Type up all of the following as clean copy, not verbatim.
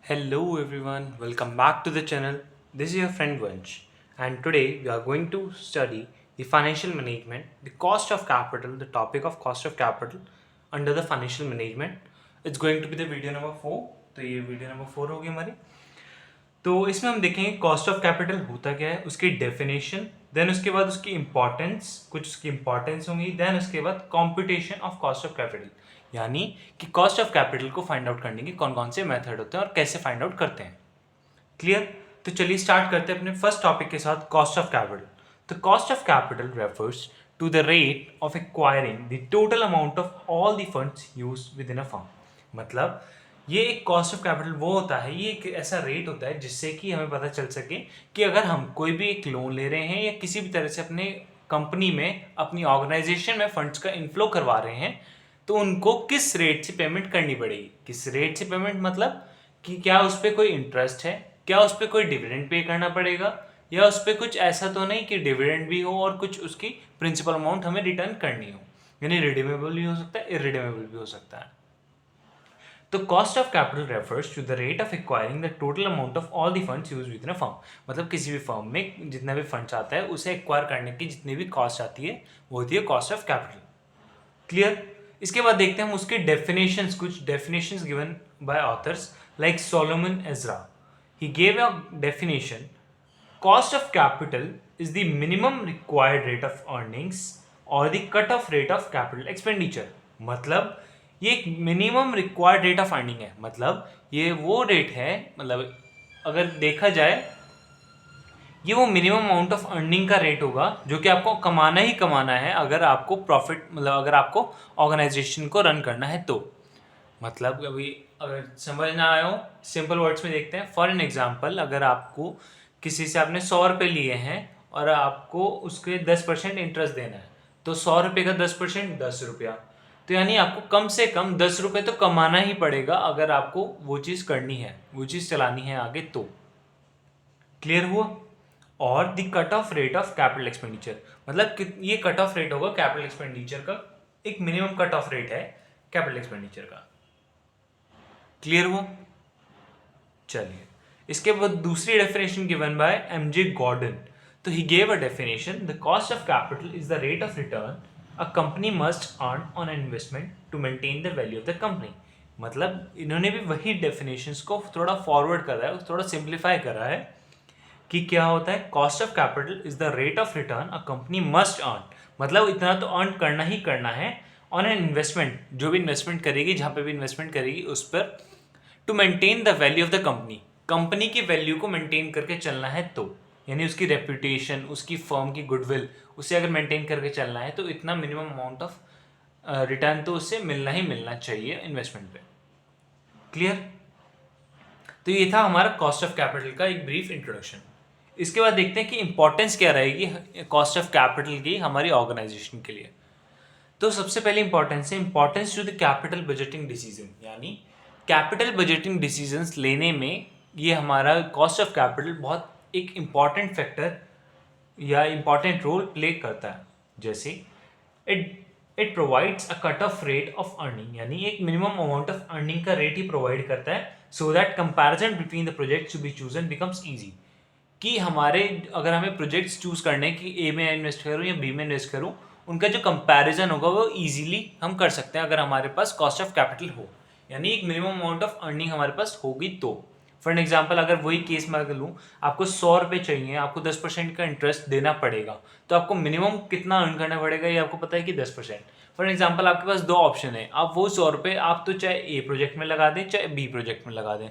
Hello everyone, welcome back to the channel. This is your friend Vansh, and today we are going to study the financial management, the cost of capital, the topic of cost of capital under the financial management. It's going to be the video number 4. तो ये video number 4 होगी हमारी. तो इसमें हम देखेंगे cost of capital होता क्या है, उसकी डेफिनेशन, देन उसके बाद उसकी इंपॉर्टेंस, कुछ उसकी इंपॉर्टेंस होंगी, देन उसके बाद competition of cost of capital, यानी कि कॉस्ट ऑफ कैपिटल को फाइंड आउट करने के कौन कौन से मेथड होते हैं और कैसे फाइंड आउट करते हैं. क्लियर. तो चलिए स्टार्ट करते हैं अपने फर्स्ट टॉपिक के साथ, कॉस्ट ऑफ कैपिटल. तो cost of capital refers to the rate of acquiring the total amount of all the funds use with in a firm. मतलब ये एक कॉस्ट ऑफ कैपिटल वो होता है, ये एक ऐसा रेट होता है जिससे कि हमें पता चल सके कि अगर हम कोई भी एक लोन ले रहे हैं या किसी भी तरह से अपने कंपनी में, अपनी ऑर्गेनाइजेशन में फंड्स का इन्फ्लो करवा रहे हैं, तो उनको किस रेट से पेमेंट करनी पड़ेगी. किस रेट से पेमेंट मतलब कि क्या उस पर कोई इंटरेस्ट है, क्या उस पर कोई डिविडेंड पे करना पड़ेगा, या उस पर कुछ ऐसा तो नहीं कि डिविडेंड भी हो और कुछ उसकी प्रिंसिपल अमाउंट हमें रिटर्न करनी हो. यानी रिडीमेबल भी हो सकता है, इरिडीमेबल भी हो सकता है. तो cost of capital refers to the rate of acquiring the total amount of all the funds use with in a firm. मतलब किसी भी फर्म में जितना भी फंड्स आता है उसे एक्वायर करने की जितनी भी कॉस्ट आती है वो होती है कॉस्ट ऑफ कैपिटल. क्लियर. इसके बाद देखते हैं हम उसके डेफिनेशंस, कुछ definitions given by authors like Solomon Ezra. He gave a definition: cost of capital is the minimum required rate of earnings or the cut off rate of capital expenditure. मतलब ये एक minimum required rate of earning है. मतलब ये वो rate है, मतलब अगर देखा जाए ये वो मिनिमम अमाउंट ऑफ अर्निंग का रेट होगा जो कि आपको कमाना ही कमाना है अगर आपको प्रॉफिट, मतलब अगर आपको ऑर्गेनाइजेशन को रन करना है तो. मतलब अभी अगर समझ ना आया हो, सिंपल वर्ड्स में देखते हैं. फॉर एन एग्जांपल, अगर आपको किसी से आपने 100 रुपये लिए हैं और आपको उसके 10% इंटरेस्ट देना है, तो 100 रुपये का 10% 10 रुपया. तो यानी आपको कम से कम 10 रुपये तो कमाना ही पड़ेगा अगर आपको वो चीज़ करनी है, वो चीज़ चलानी है आगे तो. क्लियर हुआ. और the cut off rate of capital expenditure, मतलब ये कट ऑफ रेट होगा कैपिटल एक्सपेंडिचर का, एक मिनिमम कट ऑफ रेट है कैपिटल एक्सपेंडिचर का. क्लियर हुआ. चलिए इसके बाद दूसरी definition given by MJ Gordon. तो he gave a definition: the cost of capital is the rate of return a company must earn on investment to maintain the value of the company. मतलब इन्होंने भी वही definitions को थोड़ा forward करा है, थोड़ा सिंप्लीफाई करा है कि क्या होता है. Cost of capital is the rate of return a company must earn. मतलब इतना तो अर्न करना ही करना है ऑन एन इन्वेस्टमेंट, जो भी इन्वेस्टमेंट करेगी, जहाँ पे भी इन्वेस्टमेंट करेगी उस पर, to maintain the value of the company. Company की वैल्यू को मेंटेन करके चलना है तो, यानी उसकी रेपुटेशन, उसकी फर्म की गुडविल, उसे अगर मेंटेन करके चलना है तो इतना मिनिमम अमाउंट ऑफ रिटर्न तो उससे मिलना ही मिलना चाहिए इन्वेस्टमेंट पे. क्लियर. तो ये था हमारा कॉस्ट ऑफ कैपिटल का एक ब्रीफ इंट्रोडक्शन. इसके बाद देखते हैं कि इंपॉर्टेंस क्या रहेगी कॉस्ट ऑफ कैपिटल की हमारी ऑर्गेनाइजेशन के लिए. तो सबसे पहले इंपॉर्टेंस है importance to the capital budgeting decision. यानी कैपिटल बजटिंग डिसीजंस लेने में ये हमारा कॉस्ट ऑफ कैपिटल बहुत एक इम्पॉर्टेंट फैक्टर या इम्पॉर्टेंट रोल प्ले करता है. जैसे it it provides a cut off rate of earning, यानी एक मिनिमम अमाउंट ऑफ अर्निंग का रेट ही प्रोवाइड करता है, so that comparison between the projects to be chosen becomes easy. कि हमारे अगर हमें प्रोजेक्ट्स चूज करने कि ए में इन्वेस्ट करूँ या बी में इन्वेस्ट करूँ, उनका जो कंपैरिजन होगा वो इजीली हम कर सकते हैं अगर हमारे पास कॉस्ट ऑफ कैपिटल हो, यानी एक मिनिमम अमाउंट ऑफ अर्निंग हमारे पास होगी तो. फॉर एन एग्जाम्पल, अगर वही केस मैं अगर लूँ, आपको 100 रुपये चाहिए, आपको 10% का इंटरेस्ट देना पड़ेगा, तो आपको मिनिमम कितना अर्न करना पड़ेगा ये आपको पता है कि 10%. फॉर एग्जाम्पल, आपके पास दो ऑप्शन है, आप वो 100 रुपये आप तो चाहे ए प्रोजेक्ट में लगा दें चाहे बी प्रोजेक्ट में लगा दें,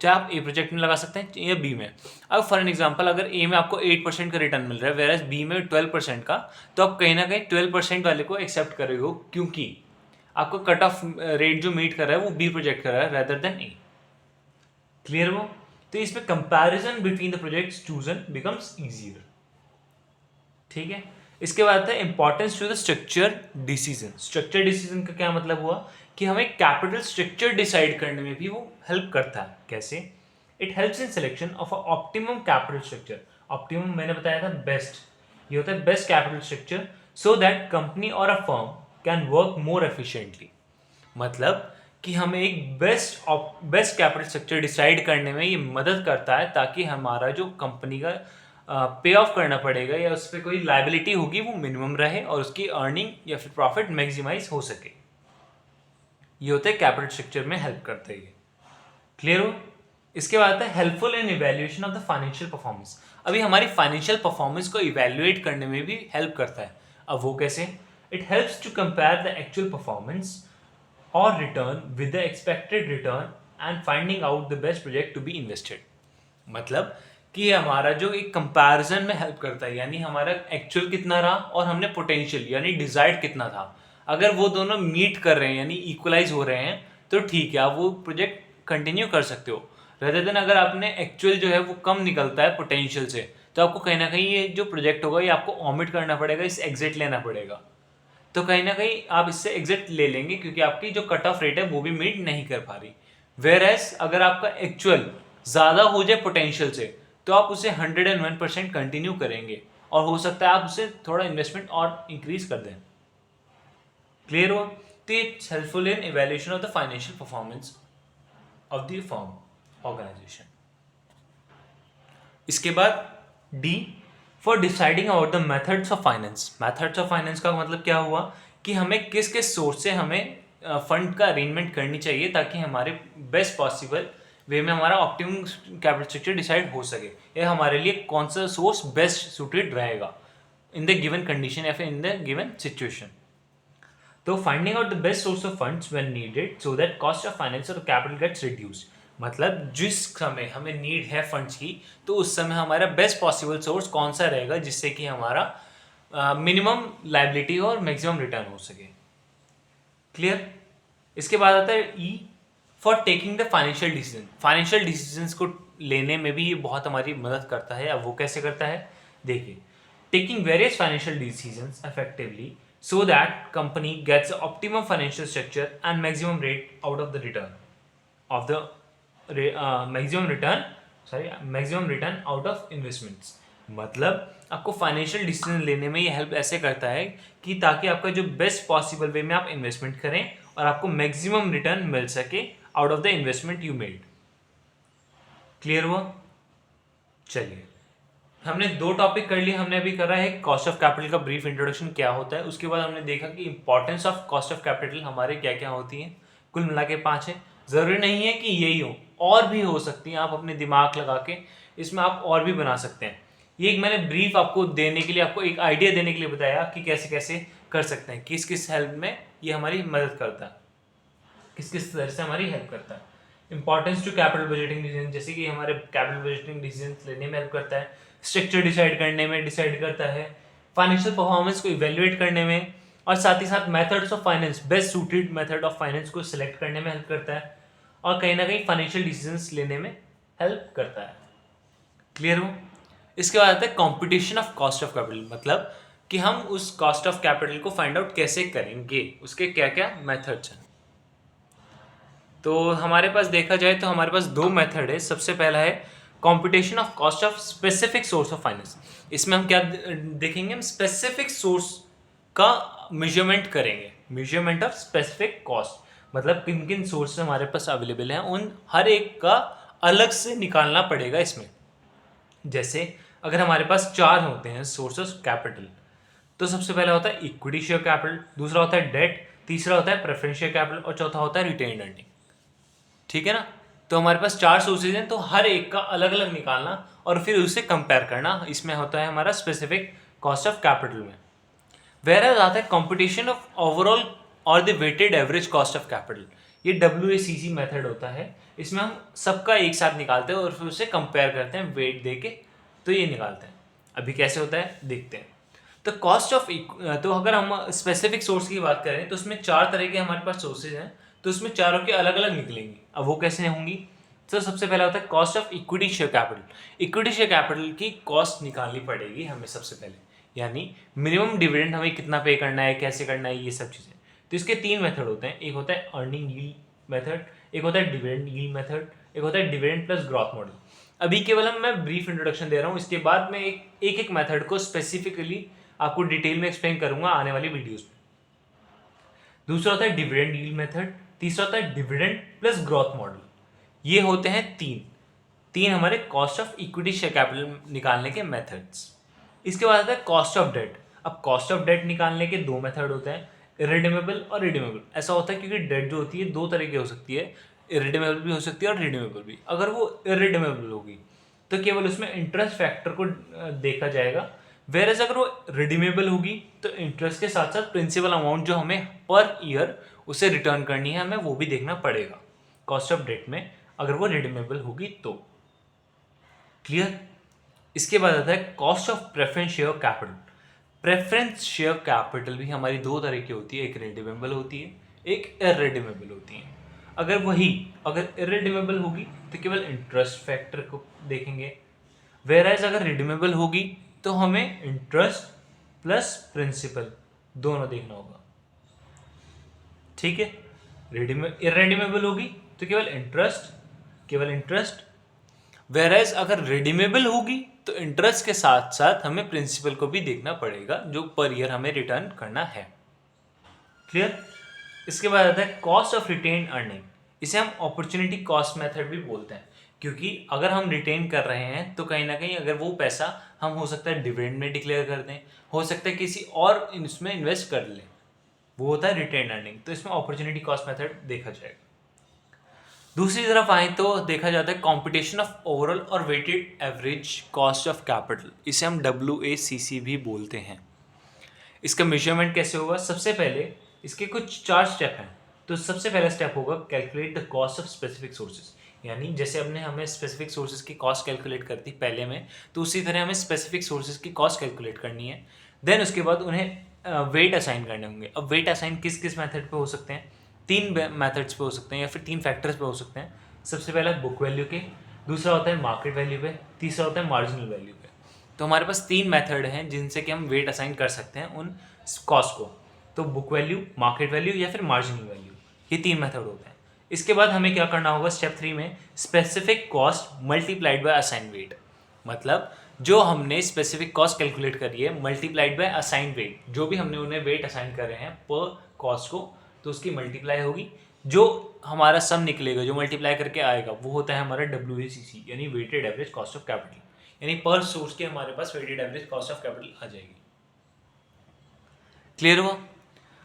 चाहे आप ए प्रोजेक्ट में लगा सकते हैं या बी में. अब फॉर एन एग्जाम्पल, अगर ए में आपको 8% का रिटर्न मिल रहा है वेरएज बी में 12% का, तो आप कहीं ना कहीं 12% वाले को एक्सेप्ट करेंगे, क्योंकि आपको कट ऑफ रेट जो मीट कर रहा है वो बी प्रोजेक्ट कर रहा है रेदर देन ए. क्लियर हो. तो इसमें comparison between the projects chosen becomes easier. ठीक है. इसके बाद है importance to the structure decision. Structure decision का क्या मतलब हुआ कि हमें कैपिटल स्ट्रक्चर डिसाइड करने में भी वो हेल्प करता है. कैसे? It helps in selection of a optimum capital structure. Optimum मैंने बताया था बेस्ट, ये होता है best capital structure, so that company और a firm can work more efficiently. मतलब कि हमें एक बेस्ट कैपिटल स्ट्रक्चर डिसाइड करने में ये मदद करता है, ताकि हमारा जो कंपनी का पे ऑफ करना पड़ेगा या उस पर कोई लाइबिलिटी होगी वो मिनिमम रहे और उसकी अर्निंग या फिर प्रॉफिट मैक्सिमाइज हो सके। ये होता है कैपिटल स्ट्रक्चर में हेल्प करते हैं। क्लियर हो? इसके बाद आता है helpful in evaluation of the financial performance. अभी हमारी फाइनेंशियल परफॉर्मेंस को इवैल्यूएट करने में भी हेल्प करता है। अब वो कैसे? It helps to compare the actual performance और return with the expected return and finding out the best project to be invested. मतलब कि हमारा जो एक कंपैरिजन में हेल्प करता है, यानी हमारा एक्चुअल कितना रहा और हमने पोटेंशियल यानी डिजायर्ड कितना था, अगर वो दोनों मीट कर रहे हैं यानी इक्वलाइज हो रहे हैं तो ठीक है, आप वो प्रोजेक्ट कंटिन्यू कर सकते हो। रेदर देन अगर आपने एक्चुअल जो है वो कम निकलता है पोटेंशियल से, तो आपको कहीं ना कहीं ये जो प्रोजेक्ट होगा ये आपको ऑमिट करना पड़ेगा, इस एग्जिट लेना पड़ेगा। तो कहीं ना कहीं आप इससे एग्जिट ले लेंगे क्योंकि आपकी जो कट ऑफ रेट है वो भी मीट नहीं कर पा रही। वेयर एज अगर आपका एक्चुअल ज़्यादा हो जाए पोटेंशियल से, तो आप उसे 101% कंटिन्यू करेंगे और हो सकता है आप उसे थोड़ा इन्वेस्टमेंट और इंक्रीज कर दें। क्लियर हो? तो it's helpful in evaluation of the financial performance of the firm organisation. इसके बाद D for deciding about the methods of finance. Methods of finance का मतलब क्या हुआ कि हमें किस किस सोर्स से हमें फंड का अरेंजमेंट करनी चाहिए ताकि हमारे बेस्ट पॉसिबल वे में हमारा ऑप्टिमम कैपिटल स्ट्रक्चर डिसाइड हो सके, या हमारे लिए कौन सा सोर्स बेस्ट सूटेड रहेगा इन द गिवन कंडीशन या फिर इन द गिवन सिचुएशन। तो finding out the best source of funds when needed so that cost of finance और कैपिटल गेट्स रिड्यूस। मतलब जिस समय हमें नीड है फंड्स की, तो उस समय हमारा बेस्ट पॉसिबल सोर्स कौन सा रहेगा जिससे कि हमारा मिनिमम लायबिलिटी और मैक्सिमम रिटर्न हो सके। क्लियर? इसके बाद आता है E for taking the financial decision. Financial decisions को लेने में भी ये बहुत हमारी मदद करता है। अब वो कैसे करता है? देखिए, taking various financial decisions effectively so that company gets the optimum financial structure and maximum rate out of the return of the maximum return out of investments। मतलब आपको फाइनेंशियल डिसीजन लेने में ये हेल्प ऐसे करता है कि ताकि आपका जो बेस्ट पॉसिबल वे में आप इन्वेस्टमेंट करें और आपको मैक्सिमम रिटर्न मिल सके out of the investment you made. Clear हुआ? चलिए, हमने दो टॉपिक कर लिए। हमने अभी करा है कॉस्ट ऑफ कैपिटल का ब्रीफ इंट्रोडक्शन क्या होता है, उसके बाद हमने देखा कि importance of cost of capital हमारे क्या क्या होती हैं। कुल मिला के 5 है। ज़रूरी नहीं है कि यही हो, और भी हो सकती हैं। आप अपने दिमाग लगा के इसमें आप और भी बना सकते हैं। ये एक मैंने ब्रीफ आपको देने के लिए, आपको एक आइडिया देने के लिए बताया कि कैसे कैसे कर सकते हैं, किस किस हेल्प में ये हमारी मदद करता है, किस किस तरह से हमारी हेल्प करता है। Importance to capital budgeting decision, जैसे कि हमारे कैपिटल बजटिंग डिसीजन लेने में हेल्प करता है, स्ट्रक्चर डिसाइड करने में डिसाइड करता है, फाइनेंशियल परफॉर्मेंस को इवेल्युएट करने में, और साथ ही साथ methods of finance, best suited method of finance को सिलेक्ट करने में हेल्प करता है, और कहीं ना कहीं फाइनेंशियल डिसीजंस लेने में हेल्प करता है। क्लियर हो? इसके बाद आता है competition of cost of capital. मतलब कि हम उस कॉस्ट ऑफ कैपिटल को फाइंड आउट कैसे करेंगे, उसके क्या क्या मेथड्स हैं। तो हमारे पास देखा जाए तो हमारे पास 2 मेथड है। सबसे पहला है computation of cost of specific source of finance. इसमें हम क्या देखेंगे? हम स्पेसिफिक सोर्स का मेजरमेंट करेंगे, मेजरमेंट ऑफ स्पेसिफिक कॉस्ट। मतलब किन किन सोर्स हमारे पास अवेलेबल हैं, उन हर एक का अलग से निकालना पड़ेगा इसमें। जैसे अगर हमारे पास 4 होते हैं सोर्स ऑफ कैपिटल, तो सबसे पहला होता है इक्विटी शेयर कैपिटल, दूसरा होता है डेट, तीसरा होता है प्रेफरेंशियल कैपिटल, और चौथा होता है रिटेन्ड अर्निंग। ठीक है ना? तो हमारे पास 4 सोर्सेज हैं, तो हर एक का अलग अलग निकालना और फिर उसे कंपेयर करना, इसमें होता है हमारा स्पेसिफिक कॉस्ट ऑफ कैपिटल में। वेयर एज आता है कंपटीशन ऑफ ओवरऑल और the weighted average cost of capital. ये WACC मेथड होता है। इसमें हम सबका एक साथ निकालते हैं और फिर उसे कंपेयर करते हैं वेट दे के, तो ये निकालते हैं। अभी कैसे होता है देखते हैं। तो कॉस्ट ऑफ तो अगर हम स्पेसिफिक सोर्स की बात करें तो उसमें 4 तरह के हमारे पास सोर्सेज हैं, तो उसमें चारों के अलग अलग निकलेंगे। अब वो कैसे होंगी? तो सबसे पहला होता है cost of equity share capital. Equity share capital की कॉस्ट निकालनी पड़ेगी हमें सबसे पहले, यानी मिनिमम डिविडेंड हमें कितना पे करना है, कैसे करना है, ये सब चीज़ें। तो इसके 3 मेथड होते हैं। एक होता है अर्निंग यील्ड मेथड, एक होता है डिविडेंड यील्ड मेथड, एक होता है डिविडेंड प्लस ग्रोथ मॉडल। अभी केवल मैं ब्रीफ इंट्रोडक्शन दे रहा हूँ, इसके बाद मैं एक मेथड को स्पेसिफिकली आपको डिटेल में एक्सप्लेन करूंगा आने वाली वीडियोस में। दूसरा होता है डिविडेंड यील्ड मेथड, तीसरा होता है डिविडेंड प्लस ग्रोथ मॉडल। ये होते हैं तीन हमारे cost of equity share capital निकालने के मेथड्स। इसके बाद आता है कॉस्ट ऑफ डेट। अब कॉस्ट ऑफ डेट निकालने के दो मेथड होते हैं, इरिडीमेबल और रिडीमेबल। ऐसा होता है क्योंकि डेट जो होती है दो तरह की हो सकती है, इरिडीमेबल भी हो सकती है और रिडीमेबल भी। अगर वो इरिडीमेबल होगी तो केवल उसमें इंटरेस्ट फैक्टर को देखा जाएगा, वेरएज अगर वो रिडीमेबल होगी तो इंटरेस्ट के साथ साथ प्रिंसिपल अमाउंट जो हमें पर ईयर उसे रिटर्न करनी है हमें वो भी देखना पड़ेगा कॉस्ट ऑफ डेट में, अगर वो रिडीमेबल होगी तो। क्लियर। इसके बाद आता है cost of preference share capital. Preference share capital भी हमारी दो तरह की होती है, एक रिडीमेबल होती है, एक इररिडीमेबल होती है। अगर इररिडीमेबल होगी तो केवल इंटरेस्ट फैक्टर को देखेंगे, वेराइज अगर रिडीमेबल होगी तो हमें इंटरेस्ट प्लस प्रिंसिपल दोनों देखना होगा। ठीक है। इररिडीमेबल होगी तो केवल इंटरेस्ट, वेराइज अगर रिडीमेबल होगी तो इंटरेस्ट के साथ साथ हमें प्रिंसिपल को भी देखना पड़ेगा जो पर ईयर हमें रिटर्न करना है। क्लियर। इसके बाद आता है कॉस्ट ऑफ रिटेन अर्निंग। इसे हम अपॉर्चुनिटी कॉस्ट मेथड भी बोलते हैं, क्योंकि अगर हम रिटेन कर रहे हैं तो कहीं ना कहीं अगर वो पैसा हम हो सकता है डिविडेंड में डिक्लेयर कर दें, हो सकता है किसी और इसमें इन्वेस्ट कर लें, वो होता है रिटेन अर्निंग। तो इसमें अपॉर्चुनिटी कॉस्ट मेथड देखा जाएगा। दूसरी तरफ आए तो देखा जाता है कॉम्पिटिशन ऑफ ओवरऑल और weighted average cost of capital. इसे हम WACC भी बोलते हैं। इसका मेजरमेंट कैसे होगा? सबसे पहले इसके कुछ 4 स्टेप हैं। तो सबसे पहला स्टेप होगा calculate the cost of specific sources. यानी जैसे हमें स्पेसिफिक सोर्सेज की कॉस्ट कैलकुलेट करती पहले में, तो उसी तरह हमें स्पेसिफिक सोर्सेज की कॉस्ट कैलकुलेट करनी है। देन उसके बाद उन्हें वेट असाइन करने होंगे। अब वेट असाइन किस किस मेथड पे हो सकते हैं? 3 मेथड्स पे हो सकते हैं या फिर 3 फैक्टर्स पे हो सकते हैं। सबसे पहला बुक वैल्यू के, दूसरा होता है मार्केट वैल्यू पे, तीसरा होता है मार्जिनल वैल्यू पे। तो हमारे पास 3 मेथड हैं जिनसे कि हम वेट असाइन कर सकते हैं उन कॉस्ट को। तो बुक वैल्यू, मार्केट वैल्यू या फिर मार्जिनल वैल्यू, ये 3 मेथड होते हैं। इसके बाद हमें क्या करना होगा स्टेप 3 में? Specific cost multiplied by assign weight. मतलब जो हमने स्पेसिफिक कॉस्ट कैलकुलेट करी है मल्टीप्लाइड बाय असाइन वेट, जो भी हमने उन्हें वेट असाइन करे हैं पर कॉस्ट को, तो उसकी मल्टीप्लाई होगी। जो हमारा सम निकलेगा, जो मल्टीप्लाई करके आएगा, वो होता है हमारा WACC यानी weighted average cost of capital. यानी पर सोर्स के हमारे पास weighted average cost of capital आ जाएगी। क्लियर हुआ?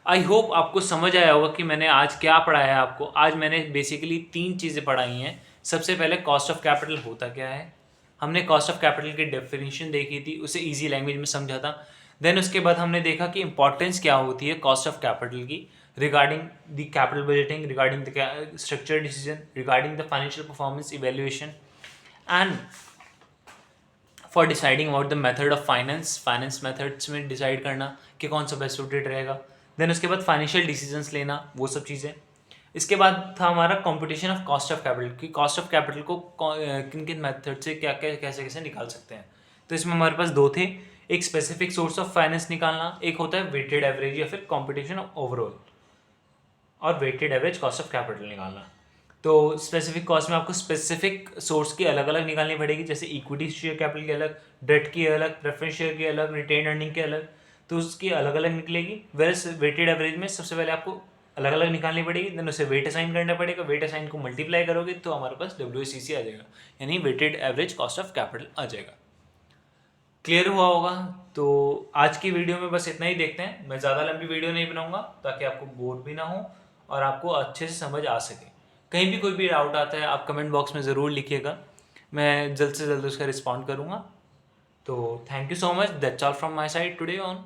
आई होप आपको समझ आया होगा कि मैंने आज क्या पढ़ाया आपको। आज मैंने बेसिकली 3 चीज़ें पढ़ाई हैं। सबसे पहले कॉस्ट ऑफ कैपिटल होता क्या है, हमने कॉस्ट ऑफ कैपिटल की डेफिनेशन देखी थी, उसे ईजी लैंग्वेज में समझा था। देन उसके बाद हमने देखा कि इंपॉर्टेंस क्या होती है कॉस्ट ऑफ कैपिटल की, regarding the capital budgeting, regarding the structure decision, regarding the financial performance evaluation and for deciding about the method of finance methods में डिसाइड करना कि कौन सा बेस्ट सूटेड रहेगा। देन उसके बाद फाइनेंशियल डिसीजंस लेना, वो सब चीज़ें। इसके बाद था हमारा competition of cost of capital की कॉस्ट ऑफ कैपिटल को किन किन मेथड से क्या क्या कैसे कैसे निकाल सकते हैं। तो इसमें हमारे पास 2 थे, एक स्पेसिफिक सोर्स ऑफ फाइनेंस निकालना, एक होता है वेटेड एवरेज या फिर कॉम्पिटिशन ऑफ ओवरऑल और weighted average cost of capital निकालना। तो स्पेसिफिक कॉस्ट में आपको स्पेसिफिक सोर्स की अलग अलग निकालनी पड़ेगी, जैसे इक्विटी शेयर कैपिटल की अलग, डेट की अलग, प्रेफरेंस शेयर की अलग, रिटेन अर्निंग के अलग, तो उसकी अलग अलग निकलेगी। वेरस वेटेड एवरेज में सबसे पहले आपको अलग अलग निकालनी पड़ेगी, देन उसे वेट असाइन करना पड़ेगा, वेट असाइन को मल्टीप्लाई करोगे तो हमारे पास WACC आ जाएगा, यानी weighted average cost of capital आ जाएगा। क्लियर हुआ होगा? तो आज की वीडियो में बस इतना ही देखते हैं। मैं ज़्यादा लंबी वीडियो नहीं बनाऊंगा ताकि आपको बोर भी ना हो और आपको अच्छे से समझ आ सके। कहीं भी कोई भी डाउट आता है आप कमेंट बॉक्स में ज़रूर लिखिएगा, मैं जल्द से जल्द उसका रिस्पॉन्ड करूँगा। तो thank you so much, that's all from my side today on